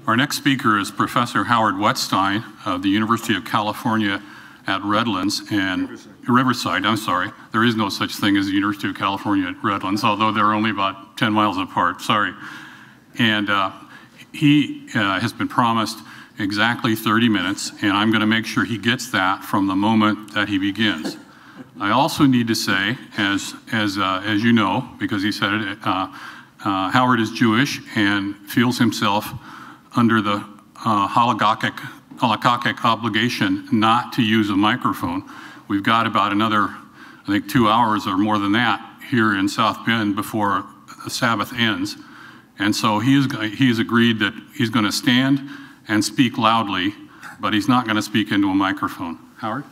Our next speaker is Professor Howard Wettstein of the University of California at Redlands and Riverside. I'm sorry. There is no such thing as the University of California at Redlands, although they're only about 10 miles apart. Sorry. And he has been promised exactly 30 minutes, and I'm going to make sure he gets that from the moment that he begins. I also need to say, as you know, because he said it, Howard is Jewish and feels himself under the halakhic obligation not to use a microphone. We've got about another, I think, 2 hours or more than that here in South Bend before the Sabbath ends. And so he has agreed that he's going to stand and speak loudly, but he's not going to speak into a microphone. Howard?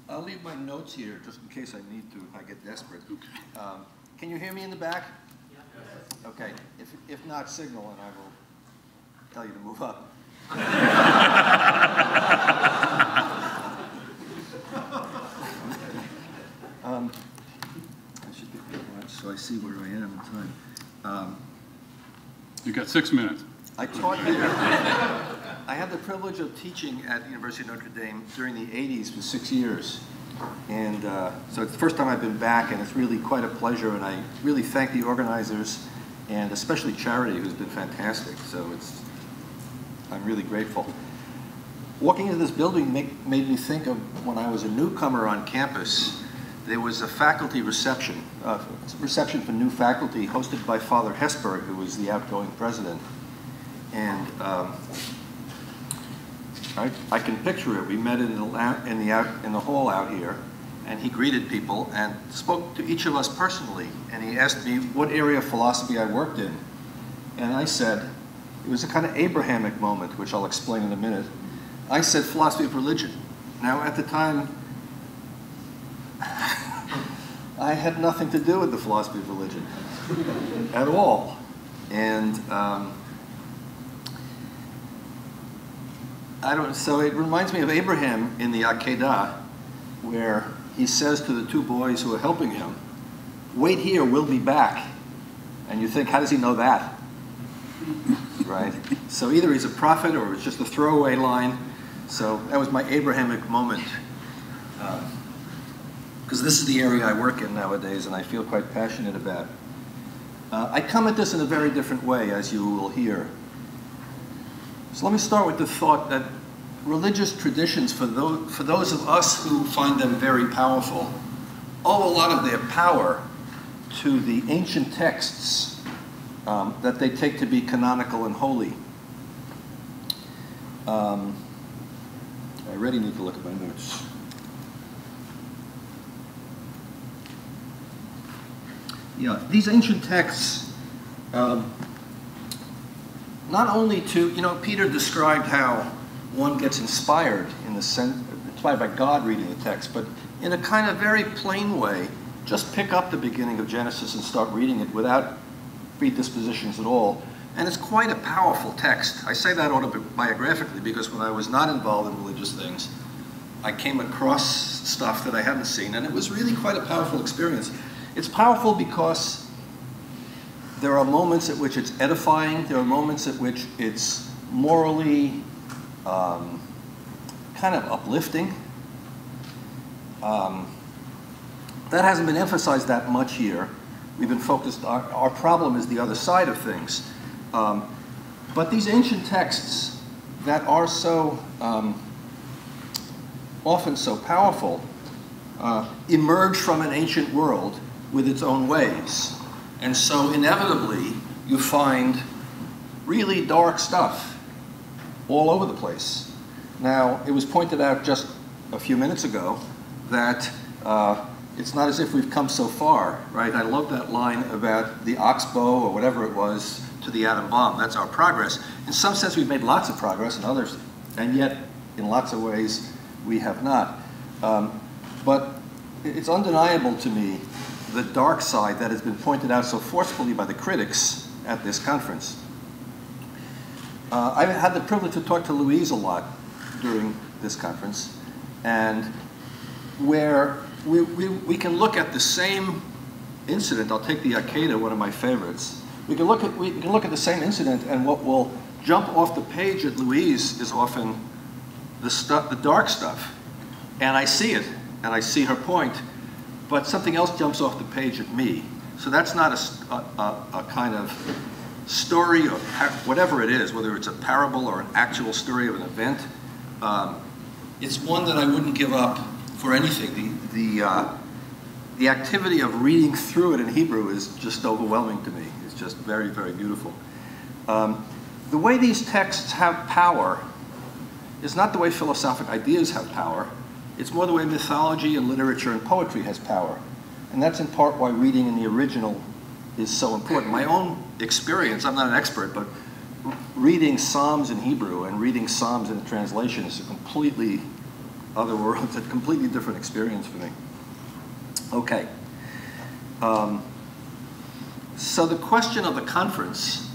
I'll leave my notes here just in case I need to, if I get desperate. Can you hear me in the back? Yes. Okay. If not, signal and I will tell you to move up. I should get my watch so I see where I am in time. You've got 6 minutes. I taught there. I had the privilege of teaching at the University of Notre Dame during the 80s for 6 years. And so it's the first time I've been back, and it's really quite a pleasure, and I really thank the organizers, and especially Charity, who's been fantastic. So I'm really grateful. Walking into this building made me think of when I was a newcomer on campus. There was a faculty reception for new faculty hosted by Father Hesberg, who was the outgoing president. And I can picture it. We met in the hall out here, and he greeted people and spoke to each of us personally. And he asked me what area of philosophy I worked in. And I said, it was a kind of Abrahamic moment, which I'll explain in a minute. I said philosophy of religion. Now, at the time, I had nothing to do with the philosophy of religion at all. And so it reminds me of Abraham in the Akedah, where he says to the two boys who are helping him, wait here, we'll be back. And you think, how does he know that? Right? So either he's a prophet or it's just a throwaway line. So that was my Abrahamic moment. Because this is the area I work in nowadays and I feel quite passionate about. I come at this in a very different way, as you will hear. So let me start with the thought that religious traditions, for those of us who find them very powerful, owe a lot of their power to the ancient texts that they take to be canonical and holy. I already need to look at my notes. Yeah, these ancient texts, not only to, Peter described how one gets inspired in the sense, inspired by God reading the text, but in a kind of very plain way, just pick up the beginning of Genesis and start reading it without predispositions at all. And it's quite a powerful text. I say that autobiographically because when I was not involved in religious things, I came across stuff that I hadn't seen, and it was really quite a powerful experience. It's powerful because there are moments at which it's edifying. There are moments at which it's morally kind of uplifting. That hasn't been emphasized that much here. We've been focused, our problem is the other side of things. But these ancient texts that are so often so powerful emerge from an ancient world with its own ways. And so inevitably, you find really dark stuff all over the place. Now, it was pointed out just a few minutes ago that it's not as if we've come so far, right? I love that line about the oxbow or whatever it was to the atom bomb. That's our progress. In some sense, we've made lots of progress, in others, and yet, in lots of ways, we have not. But it's undeniable to me the dark side that has been pointed out so forcefully by the critics at this conference. I've had the privilege to talk to Louise a lot during this conference, and where we can look at the same incident, I'll take the Akedah, one of my favorites. We can look at the same incident, and what will jump off the page at Louise is often the dark stuff. And I see it, and I see her point, but something else jumps off the page at me. So that's not a kind of story, or whatever it is, whether it's a parable or an actual story of an event. It's one that I wouldn't give up for anything. The activity of reading through it in Hebrew is just overwhelming to me. It's just very, very beautiful. The way these texts have power is not the way philosophic ideas have power. It's more the way mythology and literature and poetry has power. And that's in part why reading in the original is so important. My own experience, I'm not an expert, but reading Psalms in Hebrew and reading Psalms in a translation is a completely other world. It's a completely different experience for me. Okay. So the question of the conference,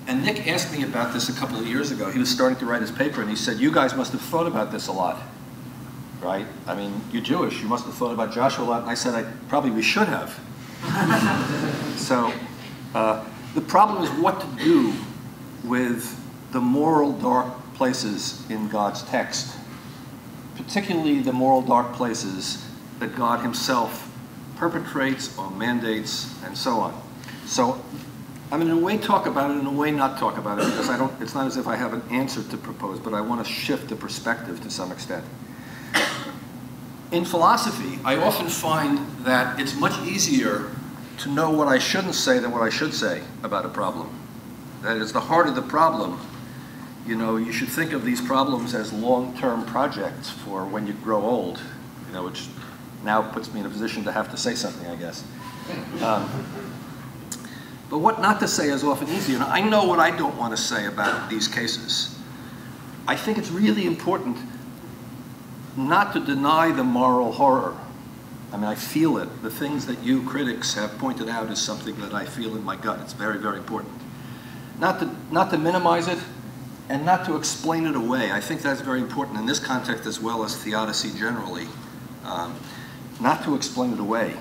and Nick asked me about this a couple of years ago. He was starting to write his paper, and he said, you guys must have thought about this a lot, right? I mean, you're Jewish. You must have thought about Joshua a lot. And I said, probably we should have. So the problem is what to do with the moral dark places in God's text, particularly the moral dark places that God himself perpetrates or mandates and so on. So I'm in a way talk about it, in a way not talk about it, because it's not as if I have an answer to propose, but I want to shift the perspective to some extent. In philosophy, I often find that it's much easier to know what I shouldn't say than what I should say about a problem. That is, the heart of the problem, you know, you should think of these problems as long-term projects for when you grow old, you know, which now puts me in a position to have to say something, I guess. But what not to say is often easier. And I know what I don't want to say about these cases. I think it's really important not to deny the moral horror. I mean, I feel it. The things that you critics have pointed out is something that I feel in my gut. It's very, very important. Not to minimize it, and not to explain it away. I think that's very important in this context as well as theodicy generally. Not to explain it away.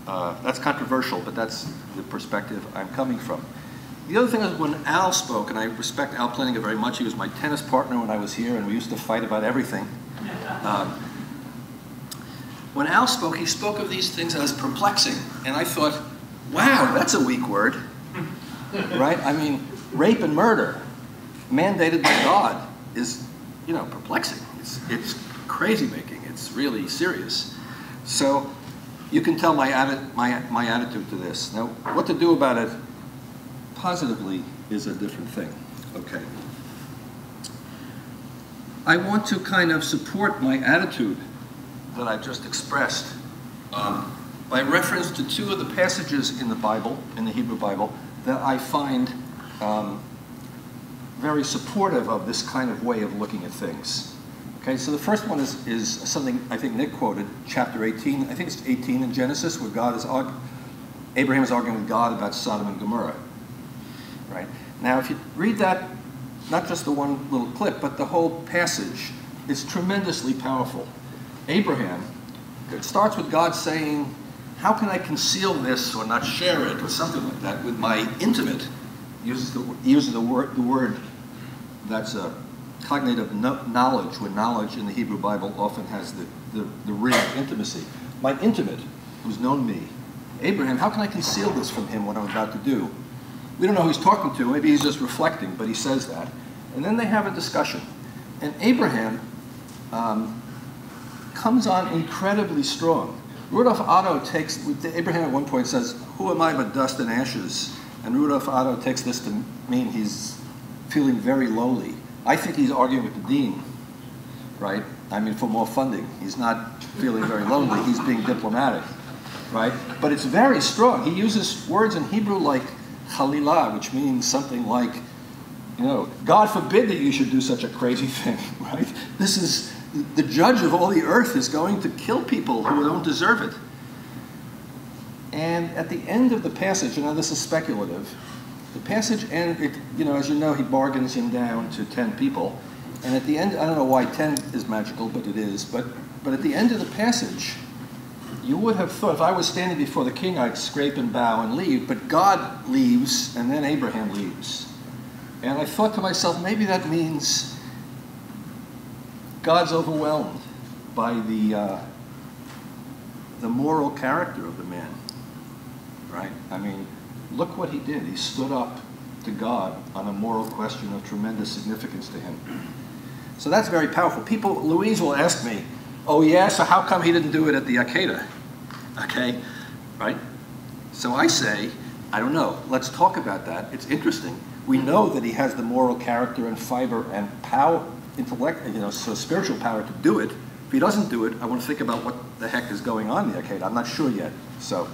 That's controversial, but that's the perspective I'm coming from. The other thing is when Al spoke, and I respect Al Pleniger very much. He was my tennis partner when I was here, and we used to fight about everything. When Al spoke, he spoke of these things as perplexing, and I thought, wow, that's a weak word, right? I mean, rape and murder, mandated by God, is, you know, perplexing. It's crazy making. It's really serious. So you can tell my attitude to this. Now, what to do about it positively is a different thing. Okay. I want to kind of support my attitude that I just expressed by reference to two of the passages in the Bible, in the Hebrew Bible, that I find very supportive of this kind of way of looking at things. Okay, so the first one is something I think Nick quoted, chapter 18. I think it's 18 in Genesis, where Abraham is arguing with God about Sodom and Gomorrah. Right? Now, if you read that, not just the one little clip, but the whole passage, it's tremendously powerful. Abraham, it starts with God saying, how can I conceal this or not share it or something like that with my intimate? He uses the word that's a cognitive knowledge, where knowledge in the Hebrew Bible often has the ring of intimacy. My intimate, who's known me. Abraham, how can I conceal this from him, what I'm about to do? We don't know who he's talking to. Maybe he's just reflecting, but he says that. And then they have a discussion. And Abraham comes on incredibly strong. Rudolf Otto takes, Abraham at one point says, who am I but dust and ashes? And Rudolf Otto takes this to mean he's feeling very lowly. I think he's arguing with the dean, right? I mean, for more funding. He's not feeling very lonely. He's being diplomatic, right? But it's very strong. He uses words in Hebrew like chalilah, which means something like, you know, God forbid that you should do such a crazy thing, right? This is, the judge of all the earth is going to kill people who don't deserve it. And at the end of the passage, and now this is speculative, the passage ends, you know, as you know, he bargains him down to 10 people. And at the end, I don't know why 10 is magical, but it is. But at the end of the passage, you would have thought, if I was standing before the king, I'd scrape and bow and leave, but God leaves, and then Abraham leaves. And I thought to myself, maybe that means God's overwhelmed by the moral character of the man, right? I mean, look what he did. He stood up to God on a moral question of tremendous significance to him. So that's very powerful. Louise will ask me, oh yeah, so how come he didn't do it at the Akedah? Okay, right? So I say, I don't know. Let's talk about that. It's interesting. We know that he has the moral character and fiber and power, intellect, so spiritual power to do it. If he doesn't do it, I want to think about what the heck is going on in the Akedah. I'm not sure yet. So,